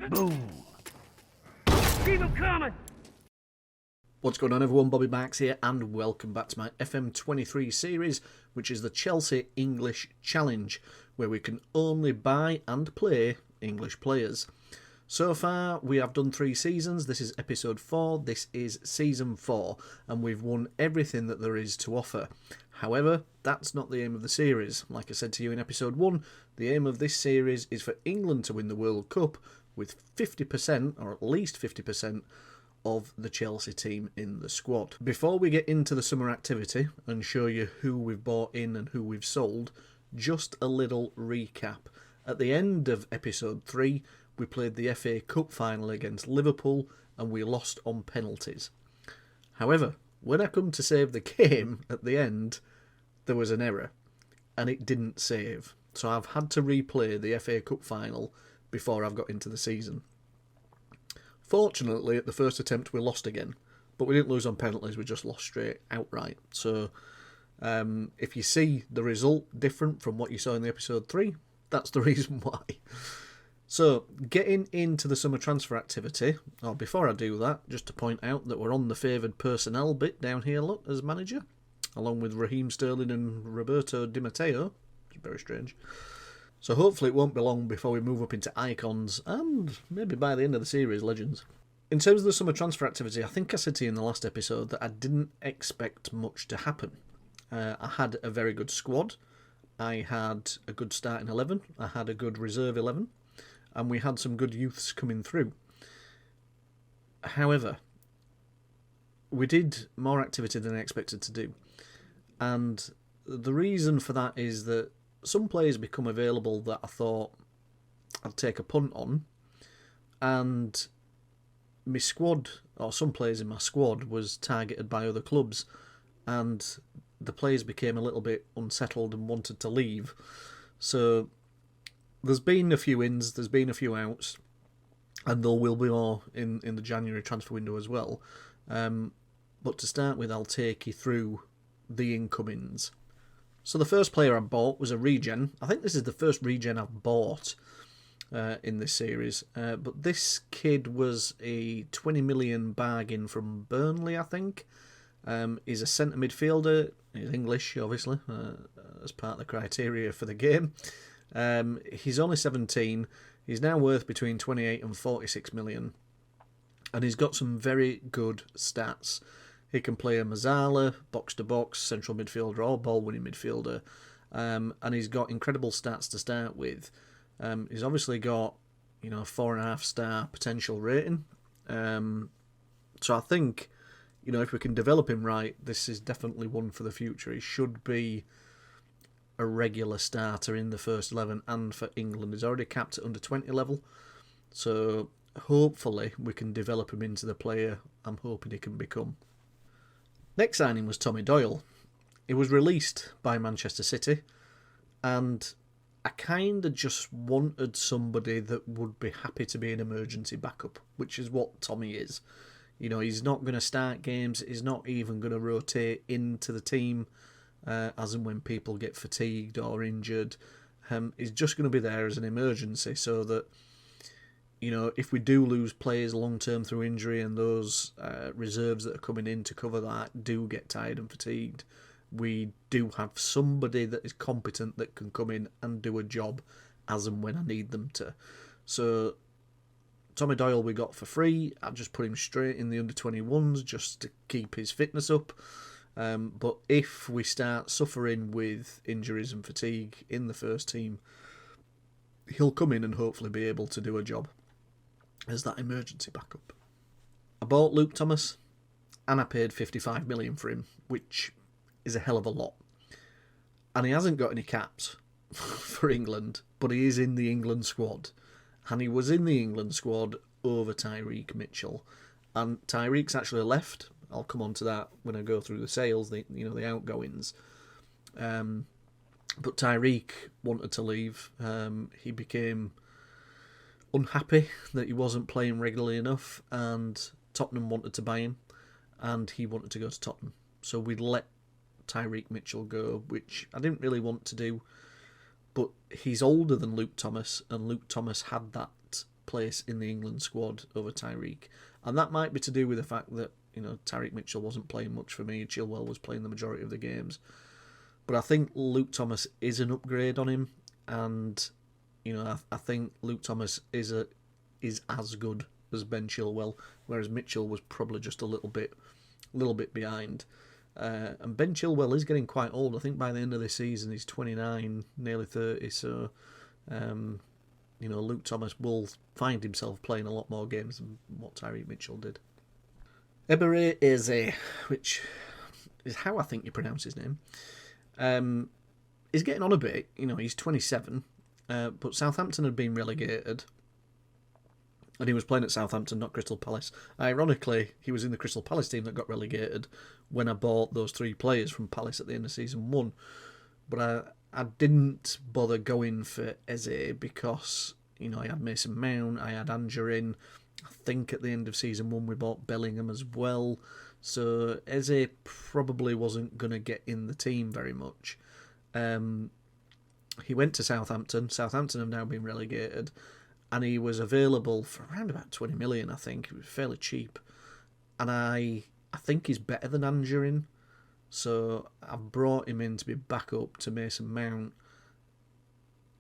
Boom! Keep him coming! What's going on, everyone? Bobbybarks here, and welcome back to my FM23 series, which is the Chelsea English Challenge, where we can only buy and play English players. So far, we have done 3 seasons. This is episode 4. This is season 4, and we've won everything that there is to offer. However, that's not the aim of the series. Like I said to you in episode 1, the aim of this series is for England to win the World Cup with 50%, or at least 50%, of the Chelsea team in the squad. Before we get into the summer activity and show you who we've bought in and who we've sold, just a little recap. At the end of episode 3, we played the FA Cup final against Liverpool and we lost on penalties. However, when I come to save the game at the end, there was an error and it didn't save. So I've had to replay the FA Cup final before I've got into the season. Fortunately, at the first attempt we lost again, but we didn't lose on penalties, we just lost straight outright. So if you see the result different from what you saw in the episode 3, that's the reason why. So, getting into the summer transfer activity, or before I do that, just to point out that we're on the favoured personnel bit down here, look, as manager, along with Raheem Sterling and Roberto Di Matteo. It's very strange. So hopefully it won't be long before we move up into icons, and maybe by the end of the series, legends. In terms of the summer transfer activity, I think I said to you in the last episode that I didn't expect much to happen. I had a very good squad, I had a good starting 11, I had a good reserve 11, and we had some good youths coming through. However, we did more activity than I expected to do. And the reason for that is that some players become available that I thought I'd take a punt on. And my squad, or some players in my squad, was targeted by other clubs. And the players became a little bit unsettled and wanted to leave. So there's been a few ins, there's been a few outs, and there will be more in the January transfer window as well. But to start with, I'll take you through the incomings. So the first player I bought was a regen. I think this is the first regen I've bought in this series. But this kid was a 20 million bargain from Burnley, I think. He's a centre midfielder. He's English, obviously, as part of the criteria for the game. He's only 17. He's now worth between 28 and 46 million. And he's got some very good stats. He can play a Mazzala, box-to-box, central midfielder or ball-winning midfielder. And he's got incredible stats to start with. He's obviously got, a 4.5-star potential rating. So I think, if we can develop him right, this is definitely one for the future. He should be a regular starter in the first 11 and for England. He's already capped at under 20 level. So hopefully we can develop him into the player I'm hoping he can become. Next signing was Tommy Doyle. He was released by Manchester City, and I kind of just wanted somebody that would be happy to be an emergency backup, which is what Tommy is. He's not going to start games, he's not even going to rotate into the team as and when people get fatigued or injured. He's just going to be there as an emergency so that, if we do lose players long-term through injury and those reserves that are coming in to cover that do get tired and fatigued, we do have somebody that is competent that can come in and do a job as and when I need them to. So Tommy Doyle we got for free. I just put him straight in the under-21s just to keep his fitness up. But if we start suffering with injuries and fatigue in the first team, he'll come in and hopefully be able to do a job as that emergency backup. I bought Luke Thomas and I paid 55 million for him, which is a hell of a lot. And he hasn't got any caps for England, but he is in the England squad. And he was in the England squad over Tyreek Mitchell. And Tyreek's actually left. I'll come on to that when I go through the sales, the outgoings. But Tyreek wanted to leave. He became unhappy that he wasn't playing regularly enough, and Tottenham wanted to buy him, and he wanted to go to Tottenham. So we let Tyreek Mitchell go, which I didn't really want to do, but he's older than Luke Thomas, and Luke Thomas had that place in the England squad over Tyreek. And that might be to do with the fact that, Tyreek Mitchell wasn't playing much for me. Chilwell was playing the majority of the games. But I think Luke Thomas is an upgrade on him. And, I think Luke Thomas is as good as Ben Chilwell, whereas Mitchell was probably just a little bit behind. And Ben Chilwell is getting quite old. I think by the end of this season he's 29, nearly 30. So, Luke Thomas will find himself playing a lot more games than what Tyreek Mitchell did. Ebere Eze, which is how I think you pronounce his name, is getting on a bit. He's 27, but Southampton had been relegated. And he was playing at Southampton, not Crystal Palace. Ironically, he was in the Crystal Palace team that got relegated when I bought those 3 players from Palace at the end of season 1. But I didn't bother going for Eze because, I had Mason Mount, I had Angerin. I think at the end of season 1 we bought Bellingham as well. So Eze probably wasn't going to get in the team very much. He went to Southampton. Southampton have now been relegated. And he was available for around about 20 million, I think. It was fairly cheap. And I think he's better than Angerin. So I've brought him in to be backup to Mason Mount.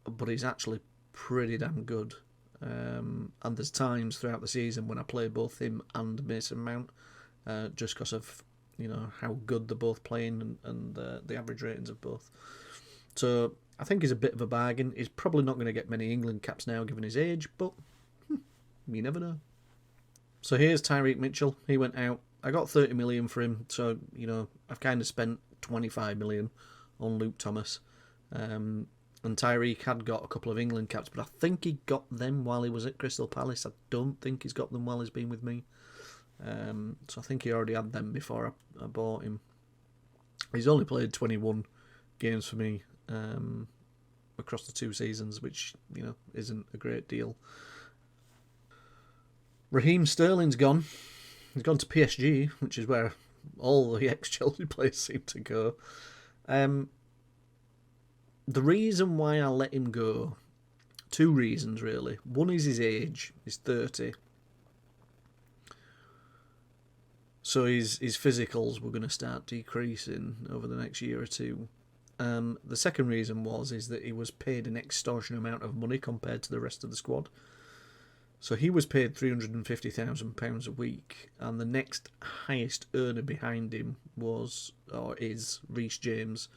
But he's actually pretty damn good. And there's times throughout the season when I play both him and Mason Mount. Just because of, how good they're both playing and the average ratings of both. So I think he's a bit of a bargain. He's probably not going to get many England caps now given his age, but you never know. So here's Tyreek Mitchell. He went out. I got 30 million for him, so, I've kind of spent 25 million on Luke Thomas. And Tyreek had got a couple of England caps, but I think he got them while he was at Crystal Palace. I don't think he's got them while he's been with me. So I think he already had them before I bought him. He's only played 21 games for me across the 2 seasons, which isn't a great deal. Raheem Sterling's gone. He's gone to PSG, which is where all the ex-Chelsea players seem to go. The reason why I let him go, 2 reasons really. One is his age. He's 30. So his physicals were going to start decreasing over the next year or 2. The second reason is that he was paid an extortionate amount of money compared to the rest of the squad. So he was paid £350,000 a week, and the next highest earner behind him is Reece James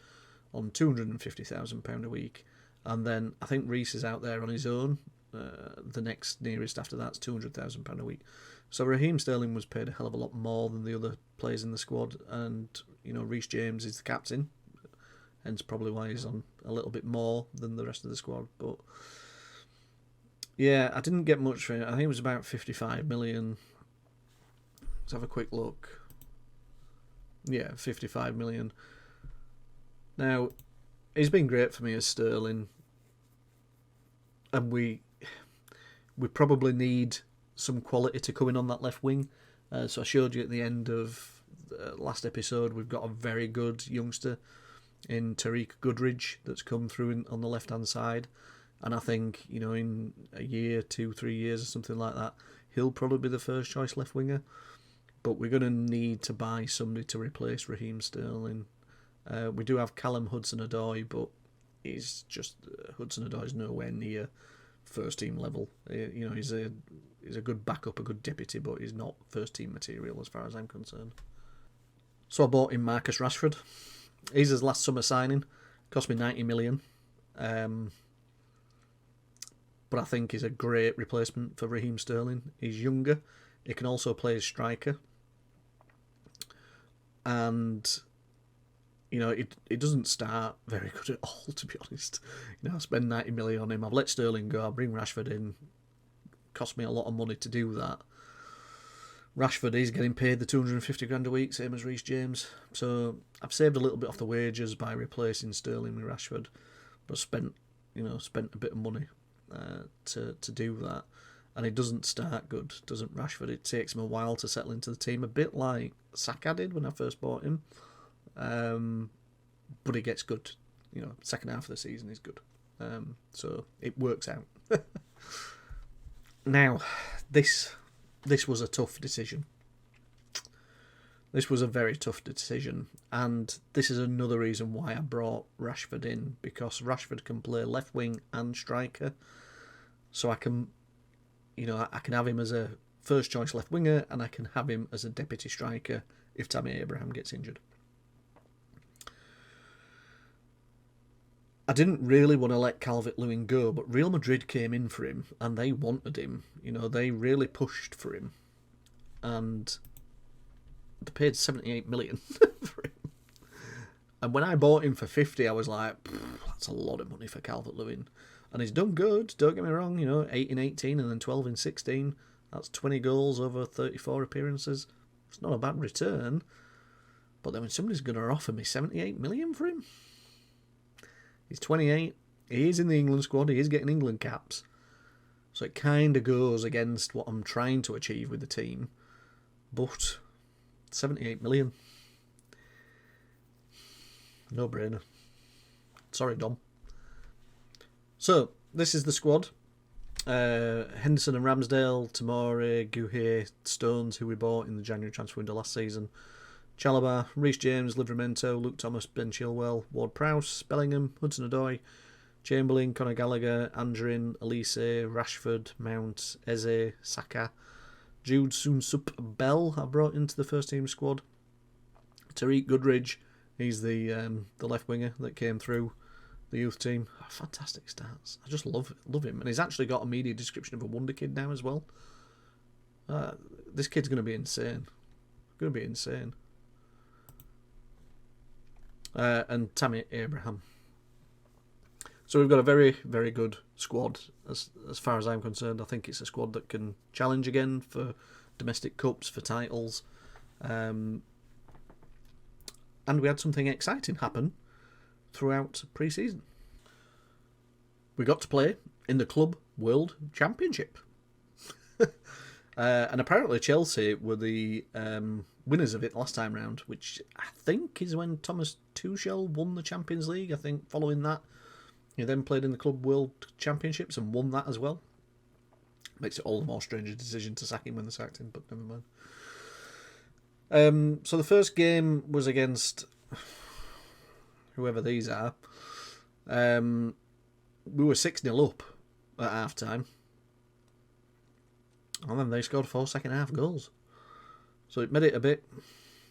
on £250,000 a week, and then I think Reece is out there on his own. The next nearest after that's £200,000 a week. So Raheem Sterling was paid a hell of a lot more than the other players in the squad, and Reece James is the captain. Hence probably why he's on a little bit more than the rest of the squad. But yeah, I didn't get much for it. I think it was about 55 million. Let's have a quick look. Yeah, 55 million. Now, he's been great for me as Sterling. And we probably need some quality to come in on that left wing. So I showed you at the end of the last episode, we've got a very good youngster in Tariq Goodridge that's come through on the left-hand side. And I think, in a year, 2-3 years or something like that, he'll probably be the first choice left winger. But we're going to need to buy somebody to replace Raheem Sterling. We do have Callum Hudson-Odoi, but he's just Hudson-Odoi is nowhere near first team level. He's a good backup, a good deputy, but he's not first team material as far as I'm concerned. So I bought him Marcus Rashford. He's his last summer signing. Cost me 90 million. But I think he's a great replacement for Raheem Sterling. He's younger. He can also play as striker. And, it doesn't start very good at all, to be honest. I spend 90 million on him. I've let Sterling go. I'll bring Rashford in. Cost me a lot of money to do that. Rashford is getting paid the 250 grand a week, same as Reece James. So I've saved a little bit off the wages by replacing Sterling with Rashford, but spent a bit of money to do that. And it doesn't start good, doesn't Rashford? It takes him a while to settle into the team, a bit like Saka did when I first bought him. But he gets good. Second half of the season is good. So it works out. Now, this was a tough decision. This was a very tough decision, and this is another reason why I brought Rashford in, because Rashford can play left wing and striker, so I can have him as a first choice left winger, and I can have him as a deputy striker if Tammy Abraham gets injured. I didn't really want to let Calvert-Lewin go, but Real Madrid came in for him, and they wanted him. They really pushed for him, and they paid 78 million for him. And when I bought him for 50, I was like, that's a lot of money for Calvert-Lewin. And he's done good, don't get me wrong, 8 in 18 and then 12 in 16. That's 20 goals over 34 appearances. It's not a bad return. But then when somebody's going to offer me 78 million for him, he's 28, he is in the England squad, he is getting England caps. So it kind of goes against what I'm trying to achieve with the team. But 78 million. No brainer. Sorry, Dom. So, this is the squad. Henderson and Ramsdale, Tomori, Guhe, Stones, who we bought in the January transfer window last season. Chalobah, Reece James, Livramento, Luke Thomas, Ben Chilwell, Ward-Prowse, Bellingham, Hudson-Odoi, Chamberlain, Conor Gallagher, Andrin, Elise, Rashford, Mount, Eze, Saka, Jude Soonsup Bell I brought into the first team squad. Tariq Goodridge, he's the left winger that came through the youth team. Oh, fantastic stats. I just love him. And he's actually got a media description of a wonder kid now as well. This kid's going to be insane. Going to be insane. And Tammy Abraham. So we've got a very, very good squad as far as I'm concerned. I think it's a squad that can challenge again for domestic cups, for titles. And we had something exciting happen throughout pre-season. We got to play in the Club World Championship. And apparently Chelsea were the winners of it last time round, which I think is when Thomas Tuchel won the Champions League. I think following that, he then played in the Club World Championships and won that as well. Makes it all the more strange a decision to sack him when they sacked him, but never mind. So the first game was against whoever these are. We were 6-0 up at half time. And then they scored 4 second half goals. So it made it a bit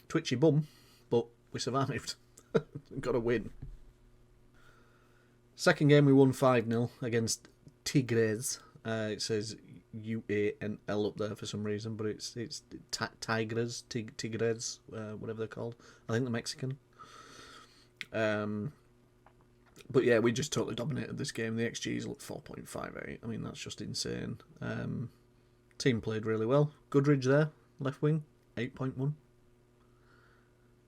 twitchy bum, but we survived. Got a win. Second game we won 5-0 against Tigres. It says UANL up there for some reason, but it's Tigres, whatever they're called. I think they're Mexican. But yeah, we just totally dominated this game. The XG is 4.58. I mean, that's just insane. Team played really well. Goodridge there, left wing, 8.1.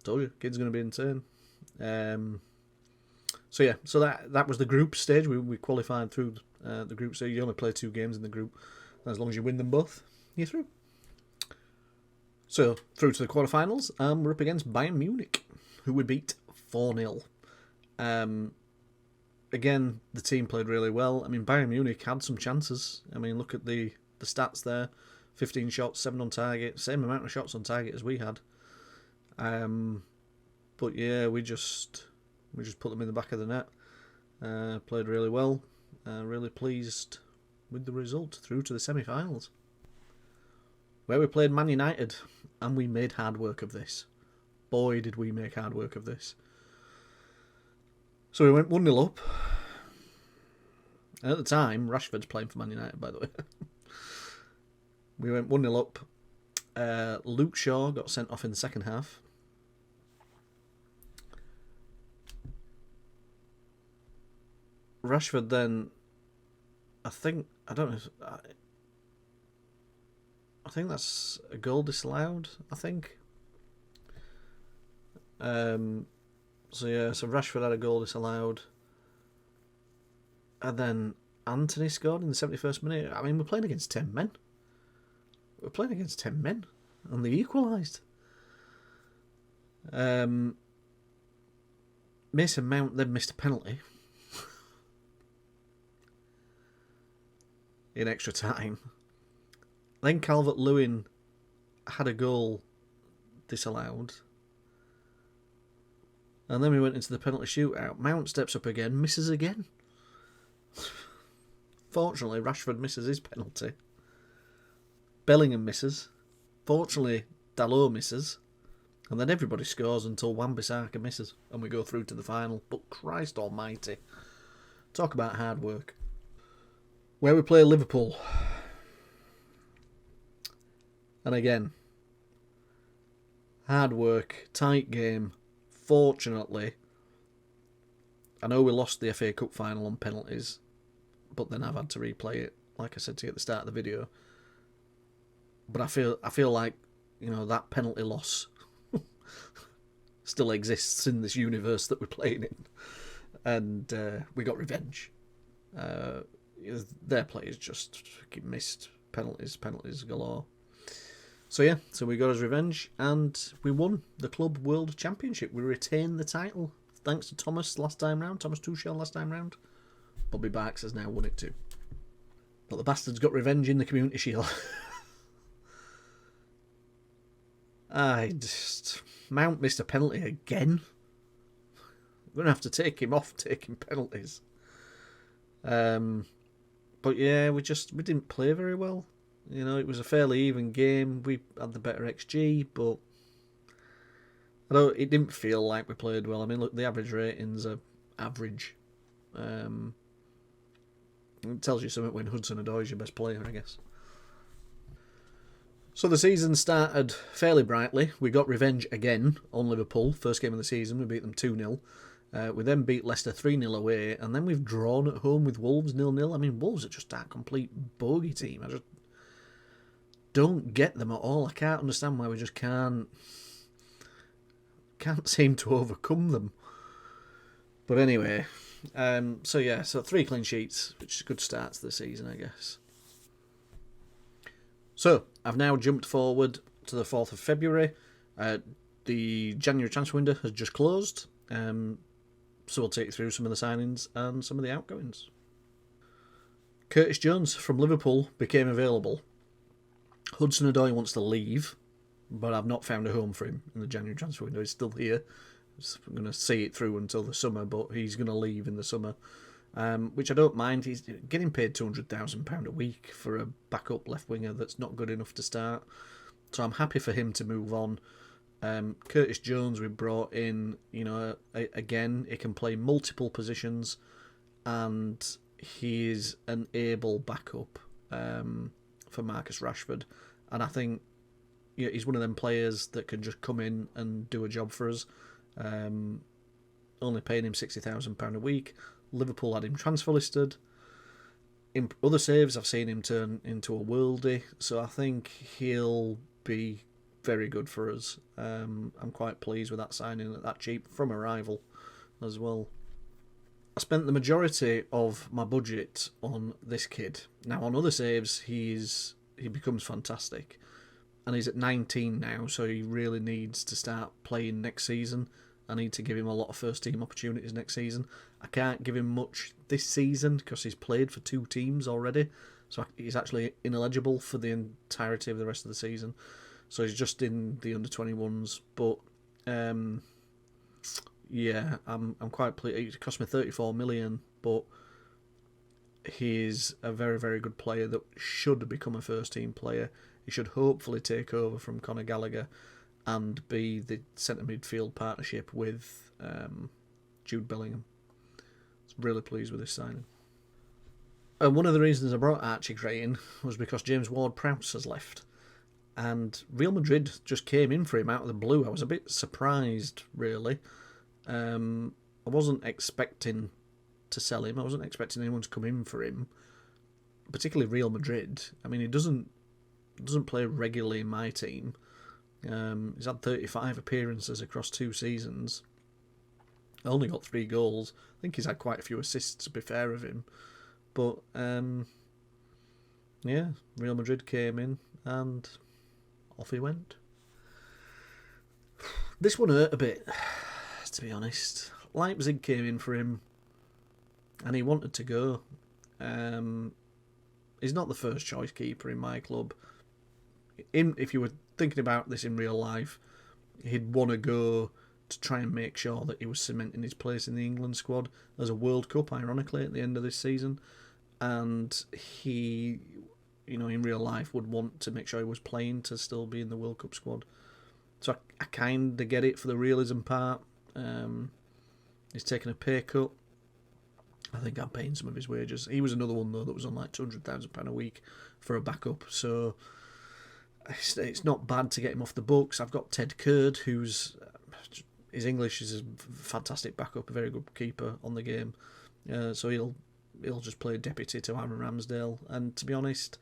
Told you, kid's going to be insane. So yeah, so that was the group stage. We qualified through the group stage. You only play 2 games in the group. As long as you win them both, you're through. So, through to the quarterfinals, we're up against Bayern Munich, who we beat 4-0. Again, the team played really well. I mean, Bayern Munich had some chances. I mean, look at the stats there. 15 shots, 7 on target. Same amount of shots on target as we had. But yeah, we just put them in the back of the net. Played really well. Really pleased with the result through to the semi-finals, where we played Man United, and we made hard work of this. Boy, did we make hard work of this. So we went 1-0 up. And at the time, Rashford's playing for Man United, by the way. We went 1-0 up. Luke Shaw got sent off in the second half. Rashford then, I think that's a goal disallowed, I think. So Rashford had a goal disallowed. And then Anthony scored in the 71st minute. I mean, we're playing against 10 men. And they equalised. Mason Mount then missed a penalty in extra time. Then Calvert-Lewin had a goal disallowed. And then we went into the penalty shootout. Mount steps up again, misses again. Fortunately, Rashford misses his penalty. Bellingham misses. Fortunately, Dalot misses. And then everybody scores until Wan-Bissaka misses. And we go through to the final. But Christ almighty. Talk about hard work. Where we play Liverpool. And again, hard work, tight game. Fortunately, I know we lost the FA Cup final on penalties, but then I've had to replay it, like I said to you at the start of the video. But I feel like, you know, that penalty loss still exists in this universe that we're playing in, and we got revenge. Their players just missed penalties galore. So yeah, so we got his revenge, and we won the Club World Championship. We retained the title, thanks to Thomas Tuchel last time round. Bobbybarks has now won it too. But the bastards got revenge in the Community Shield. Mount missed a penalty again. We're going to have to take him off taking penalties. But yeah, we didn't play very well. You know, it was a fairly even game. We had the better XG, but it didn't feel like we played well. I mean, look, the average ratings are average. It tells you something when Hudson-Odoi is your best player, I guess. So the season started fairly brightly. We got revenge again on Liverpool. First game of the season, we beat them 2-0. We then beat Leicester 3-0 away, and then we've drawn at home with Wolves 0-0. I mean, Wolves are just a complete bogey team. I just don't get them at all. I can't understand why we just can't seem to overcome them. But anyway, so 3 clean sheets, which is a good start to the season, I guess. So I've now jumped forward to the 4th of February. The January transfer window has just closed, so we'll take you through some of the signings and some of the outgoings. Curtis Jones from Liverpool became available. Hudson-Odoi wants to leave, but I've not found a home for him in the January transfer window. He's still here. I'm going to see it through until the summer, but he's going to leave in the summer, which I don't mind. He's getting paid £200,000 a week for a backup left winger that's not good enough to start. So I'm happy for him to move on. Curtis Jones we brought in, you know, again, he can play multiple positions, and he is an able backup for Marcus Rashford, and I think he's one of them players that can just come in and do a job for us. Only paying him £60,000 a week. Liverpool had him transfer listed. In other saves, I've seen him turn into a worldie, so I think he'll be very good for us. I'm quite pleased with that signing at that cheap from a rival as well. I spent the majority of my budget on this kid. Now on other saves, he becomes fantastic, and he's at 19 now, so he really needs to start playing next season. I need to give him a lot of first team opportunities next season. I can't give him much this season because he's played for 2 teams already, so he's actually ineligible for the entirety of the rest of the season. So he's just in the under-21s, but yeah, I'm quite pleased. It cost me 34 million, but he's a very, very good player that should become a first-team player. He should hopefully take over from Conor Gallagher and be the centre midfield partnership with Jude Bellingham. I was really pleased with this signing. And one of the reasons I brought Archie Gray in was because James Ward-Prowse has left. And Real Madrid just came in for him out of the blue. I was a bit surprised, really. I wasn't expecting to sell him. I wasn't expecting anyone to come in for him, particularly Real Madrid. I mean, he doesn't play regularly in my team. He's had 35 appearances across 2 seasons. Only got 3 goals. I think he's had quite a few assists, to be fair of him. But, yeah, Real Madrid came in and off he went. This one hurt a bit, to be honest. Leipzig came in for him and he wanted to go. He's not the first choice keeper in my club. if you were thinking about this in real life, he'd want to go to try and make sure that he was cementing his place in the England squad. There's a World Cup, ironically, at the end of this season, and he, in real life would want to make sure he was playing to still be in the World Cup squad. So I kind of get it for the realism part. He's taken a pay cut. I think I'm paying some of his wages. He was another one, though, that was on like £200,000 a week for a backup. So it's not bad to get him off the books. I've got Ted Curd, who's... his English is a fantastic backup, a very good keeper on the game. So he'll just play deputy to Aaron Ramsdale. And to be honest,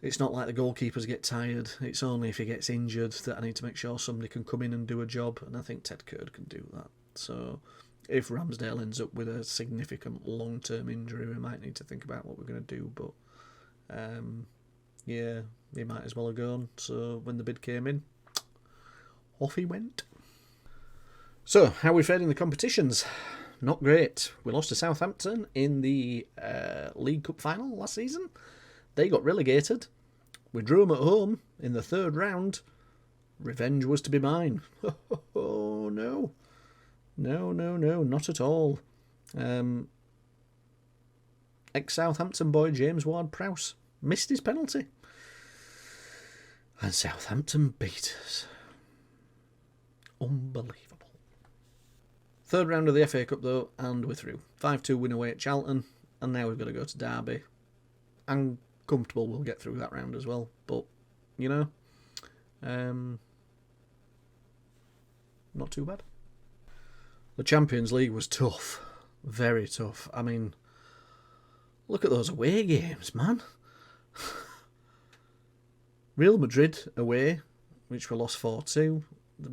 it's not like the goalkeepers get tired. It's only if he gets injured that I need to make sure somebody can come in and do a job. And I think Ted Curd can do that. So if Ramsdale ends up with a significant long-term injury, we might need to think about what we're going to do. But yeah, he might as well have gone. So when the bid came in, off he went. So, how we fared in the competitions? Not great. We lost to Southampton in the League Cup final last season. They got relegated. We drew them at home in the third round. Revenge was to be mine. Oh, no. No, not at all. Ex-Southampton boy James Ward-Prowse missed his penalty. And Southampton beat us. Unbelievable. Third round of the FA Cup, though, and we're through. 5-2 win away at Charlton, and now we've got to go to Derby. I'm comfortable we'll get through that round as well, but, not too bad. The Champions League was tough. Very tough. I mean, look at those away games, man. Real Madrid away, which we lost 4-2.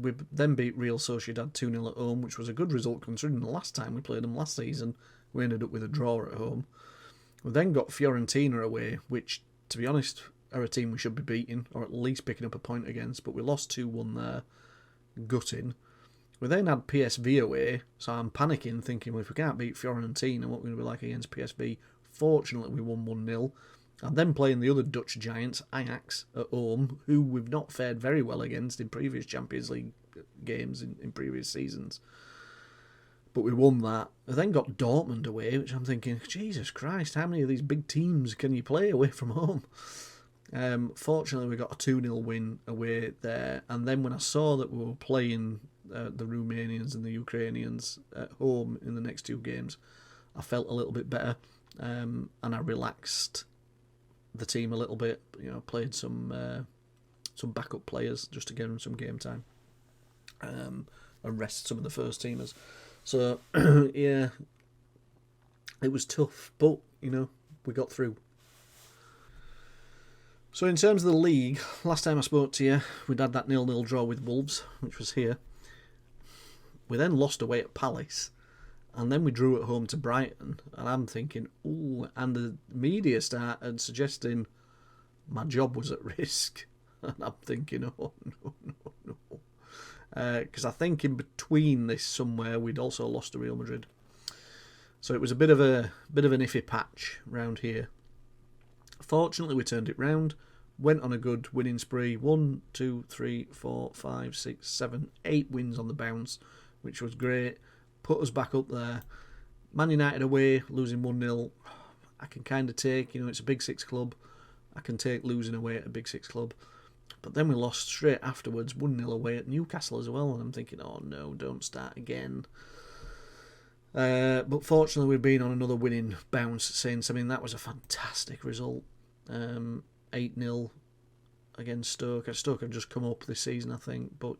We then beat Real Sociedad 2-0 at home, which was a good result considering the last time we played them last season. We ended up with a draw at home. We then got Fiorentina away, which, to be honest, are a team we should be beating, or at least picking up a point against, but we lost 2-1 there, gutting. We then had PSV away, so I'm panicking, thinking, well, if we can't beat Fiorentina, what we're going to be like against PSV? Fortunately, we won 1-0. And then playing the other Dutch giants, Ajax, at home, who we've not fared very well against in previous Champions League games in previous seasons. But we won that. We then got Dortmund away, which I'm thinking, Jesus Christ, how many of these big teams can you play away from home? Fortunately, we got a 2-0 win away there. And then when I saw that we were playing the Romanians and the Ukrainians at home in the next two games, I felt a little bit better. And I relaxed the team a little bit, played some backup players just to give them some game time, and rest some of the first teamers. So yeah, it was tough, but we got through. So in terms of the league, last time I spoke to you, we'd had that 0-0 draw with Wolves, which was here. We then lost away at Palace. And then we drew at home to Brighton, and I'm thinking, ooh, and the media started suggesting my job was at risk. And I'm thinking, oh, no. Because I think in between this somewhere, we'd also lost to Real Madrid. So it was a bit of an iffy patch round here. Fortunately, we turned it round, went on a good winning spree. 1, 2, 3, 4, 5, 6, 7, 8 wins on the bounce, which was great. Put us back up there. Man United away, losing 1-0. I can kind of take, it's a Big Six club. I can take losing away at a Big Six club. But then we lost straight afterwards, 1-0 away at Newcastle as well. And I'm thinking, oh no, don't start again. But fortunately, we've been on another winning bounce since. I mean, that was a fantastic result. 8-0 against Stoke. Stoke have just come up this season, I think. But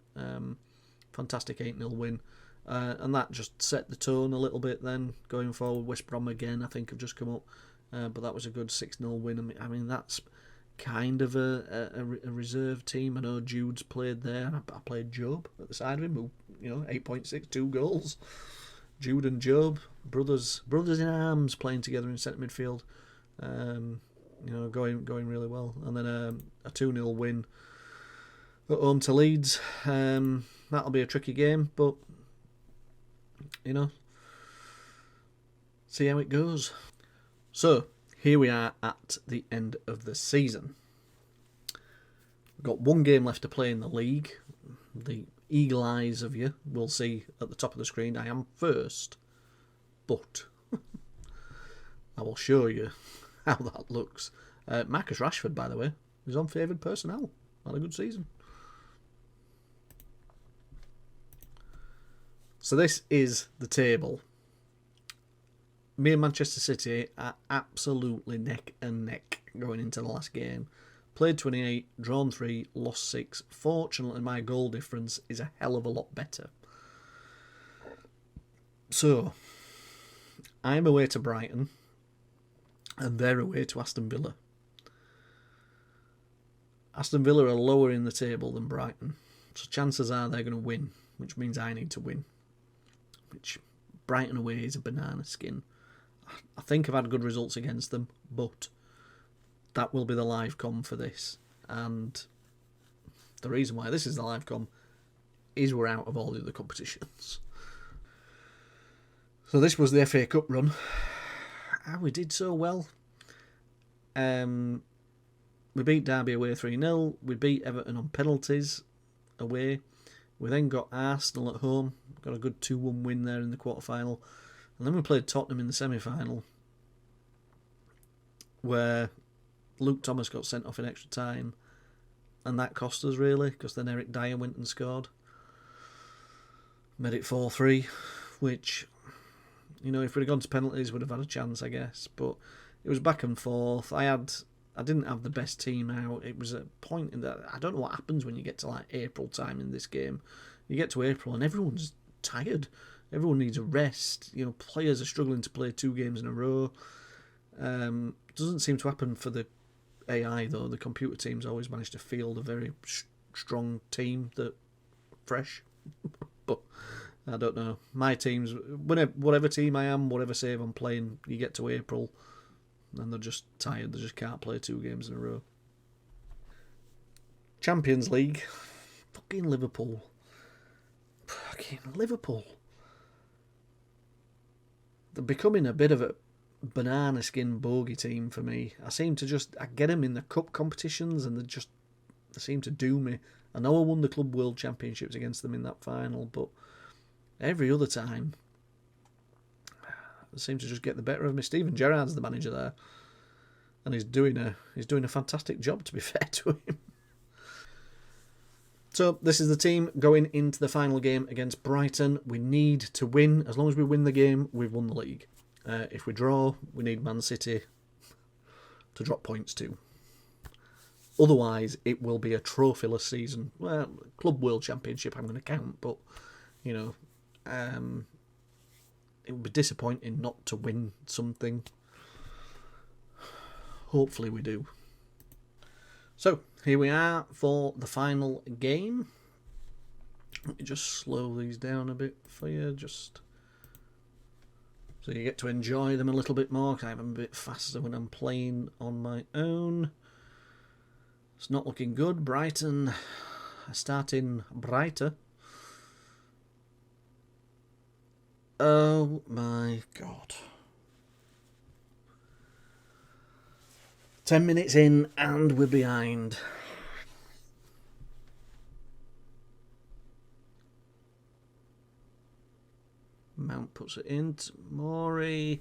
fantastic 8-0 win. And that just set the tone a little bit then, going forward. West Brom again, I think, have just come up. But that was a good 6-0 win. I mean, that's kind of a reserve team. I know Jude's played there. I played Job at the side of him, who, 8.6, 2 goals. Jude and Job, brothers in arms, playing together in centre midfield. Going really well. And then a 2-0 win at home to Leeds. That'll be a tricky game, but see how it goes. So here we are at the end of the season. We've got one game left to play in the league. The eagle eyes of you will see at the top of the screen I am first, but I will show you how that looks. Marcus Rashford, by the way, is on favoured personnel. Had a good season. So this is the table. Me and Manchester City are absolutely neck and neck going into the last game. Played 28, drawn 3, lost 6. Fortunately, my goal difference is a hell of a lot better. So, I'm away to Brighton, and they're away to Aston Villa. Aston Villa are lower in the table than Brighton, so chances are they're going to win, which means I need to win. Which, Brighton away is a banana skin. I think I've had good results against them, but that will be the live com for this. And the reason why this is the live com is we're out of all the other competitions. So this was the FA Cup run. We did so well. We beat Derby away 3-0. We beat Everton on penalties away. We then got Arsenal at home. Got a good 2-1 win there in the quarter-final. And then we played Tottenham in the semi-final, where Luke Thomas got sent off in extra time. And that cost us, really, because then Eric Dyer went and scored. Made it 4-3, which, you know, if we'd have gone to penalties, we'd have had a chance, I guess. But it was back and forth. I didn't have the best team out. It was a point in that I don't know what happens when you get to like April time in this game. You get to April and everyone's tired. Everyone needs a rest. You know, players are struggling to play 2 games in a row. Doesn't seem to happen for the AI though. The computer teams always manage to field a very strong team that fresh. But I don't know. My teams, whatever team I am, whatever save I'm playing, you get to April and they're just tired. They just can't play 2 games in a row. Champions League. Fucking Liverpool. They're becoming a bit of a banana skin bogey team for me. I get them in the cup competitions and they seem to do me. I know I won the Club World Championships against them in that final, but every other time they seem to just get the better of me. Steven Gerrard's the manager there, and he's doing a fantastic job, to be fair to him. So this is the team going into the final game against Brighton. We need to win. As long as we win the game, we've won the league. If we draw, we need Man City to drop points too. Otherwise, it will be a trophyless season. Well, Club World Championship I'm going to count, but, you know, it would be disappointing not to win something. Hopefully we do. So, here we are for the final game. Let me just slow these down a bit for you, just so you get to enjoy them a little bit more, because I'm a bit faster when I'm playing on my own. It's not looking good. Brighton are starting brighter. Oh my God. 10 minutes in and we're behind. Mount puts it in. Mori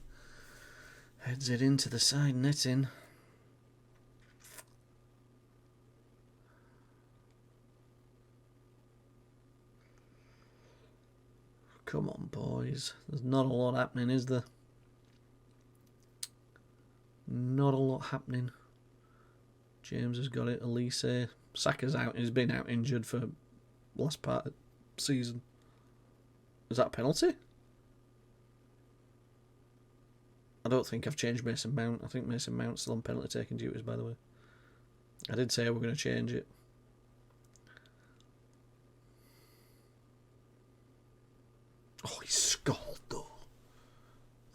heads it into the side netting. Come on, boys. There's not a lot happening, is there? Not a lot happening. James has got it. Elise. Saka's out. He's been out injured for the last part of the season. Is that a penalty? I don't think I've changed Mason Mount. I think Mason Mount's still on penalty taking duties, by the way. I did say we're going to change it. Oh, he scored though.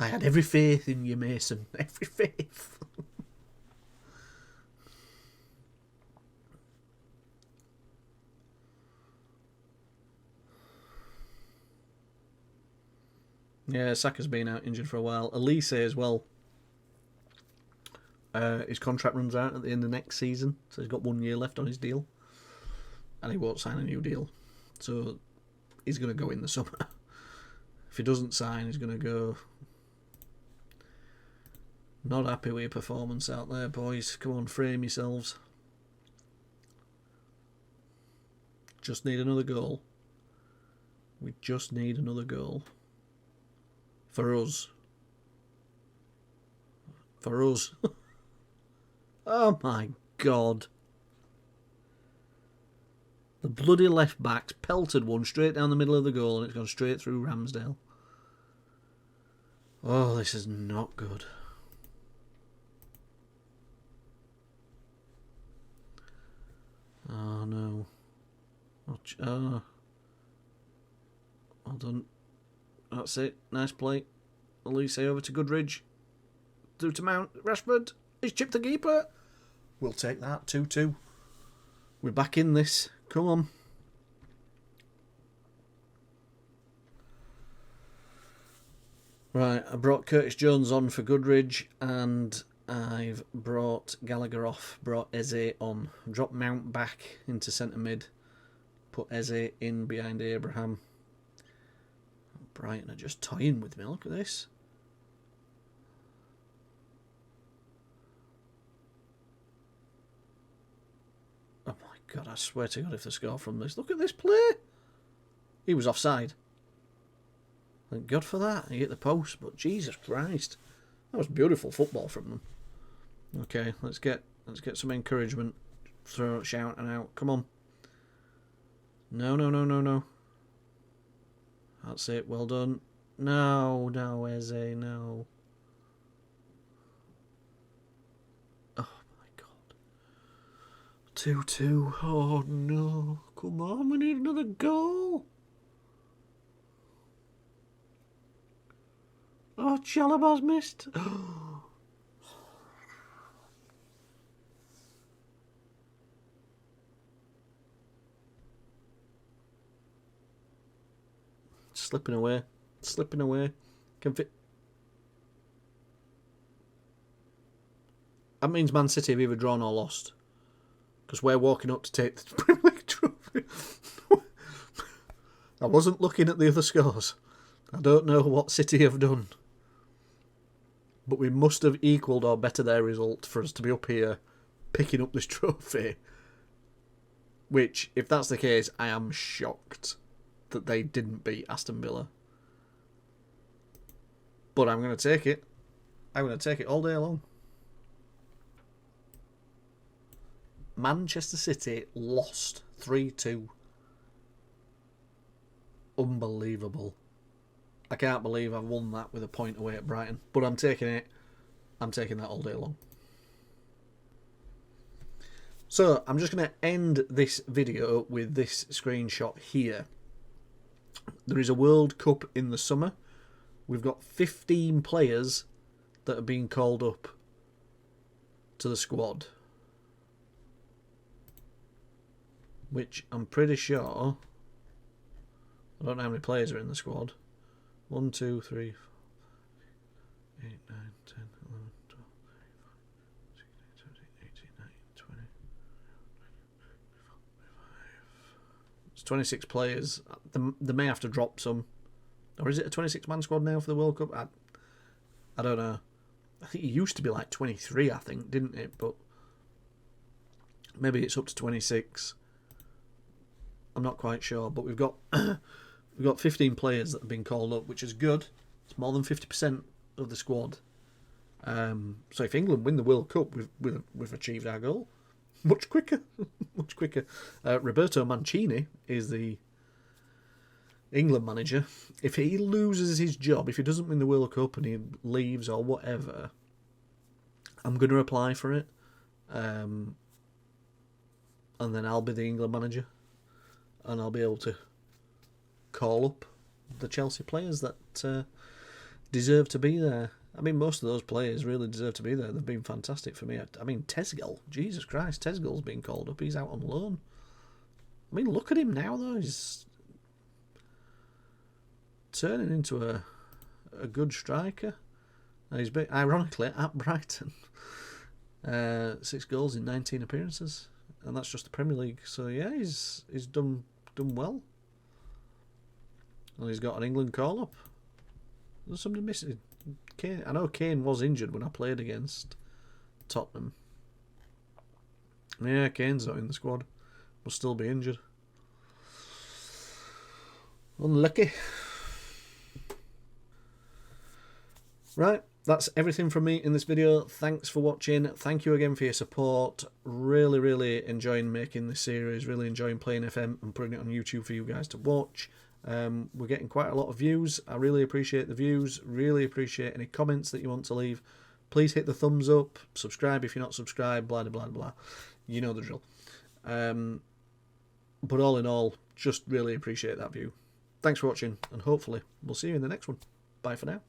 I had every faith in you, Mason. Every faith. Yeah, Saka's been out injured for a while. Elise as well. His contract runs out at the end of next season, so he's got 1 year left on his deal. and he won't sign a new deal. So he's going to go in the summer. If he doesn't sign, he's going to go. Not happy with your performance out there, boys. Come on, frame yourselves. Just need another goal. We just need another goal. For us. For us. Oh my God. The bloody left back's pelted one straight down the middle of the goal and it's gone straight through Ramsdale. Oh, this is not good. Oh no. Oh. Well done. That's it. Nice play. Elise over to Goodridge. Through to Mount. Rashford. He's chipped the keeper. We'll take that. 2-2. We're back in this. Come on. Right, I brought Curtis Jones on for Goodridge and I've brought Gallagher off, brought Eze on. Dropped Mount back into centre mid. Put Eze in behind Abraham. Brighton are just toying with me. Look at this. Oh my God, I swear to God if they score from this. Look at this play. He was offside. Thank God for that. He hit the post, but Jesus Christ. That was beautiful football from them. Okay, let's get some encouragement. Throw shouting out. Come on. No. That's it. Well done. No, Eze, no. Oh my God. 2-2. Oh no. Come on, we need another goal. Oh, Chalobah's missed. Slipping away. Can fit. That means Man City have either drawn or lost. Because we're walking up to take the Premier League trophy. I wasn't looking at the other scores. I don't know what City have done. But we must have equalled or better their result for us to be up here picking up this trophy. Which, if that's the case, I am shocked that they didn't beat Aston Villa. But I'm going to take it. I'm going to take it all day long. Manchester City lost 3-2. Unbelievable. I can't believe I won that with a point away at Brighton. But I'm taking it. I'm taking that all day long. So, I'm just going to end this video with this screenshot here. There is a World Cup in the summer. We've got 15 players that have been called up to the squad. Which I'm pretty sure... I don't know how many players are in the squad. 1, 2, 3, 4, 8, 9, 10, 11, 12, 13, 14, 15, 16, 17, 18, 19, 20. It's 26 players. They may have to drop some. Or is it a 26-man squad now for the World Cup? I don't know. I think it used to be like 23, I think, didn't it? But maybe it's up to 26. I'm not quite sure. But we've got... We've got 15 players that have been called up, which is good. It's more than 50% of the squad. So if England win the World Cup, we've achieved our goal. Much quicker. Much quicker. Roberto Mancini is the England manager. If he loses his job, if he doesn't win the World Cup and he leaves or whatever, I'm going to apply for it. And then I'll be the England manager. And I'll be able to call up the Chelsea players that deserve to be there. I mean, most of those players really deserve to be there. They've been fantastic for me. I mean, Tezgel. Jesus Christ, Tezgel's been called up. He's out on loan. I mean, look at him now, though. He's turning into a good striker. And he's been, ironically, at Brighton. 6 goals in 19 appearances. and that's just the Premier League. So yeah, he's done well. And he's got an England call up. There's somebody missing. Kane. I know Kane was injured when I played against Tottenham. Yeah, Kane's not in the squad. Will still be injured. Unlucky. Right, that's everything from me in this video. Thanks for watching. Thank you again for your support. Really, really enjoying making this series. Really enjoying playing FM and putting it on YouTube for you guys to watch. We're getting quite a lot of views. I really appreciate the views. Really appreciate any comments that you want to leave. Please hit the thumbs up. Subscribe if you're not subscribed. Blah, blah, blah, blah. You know the drill. But all in all, just really appreciate that view. Thanks for watching, and hopefully we'll see you in the next one. Bye for now.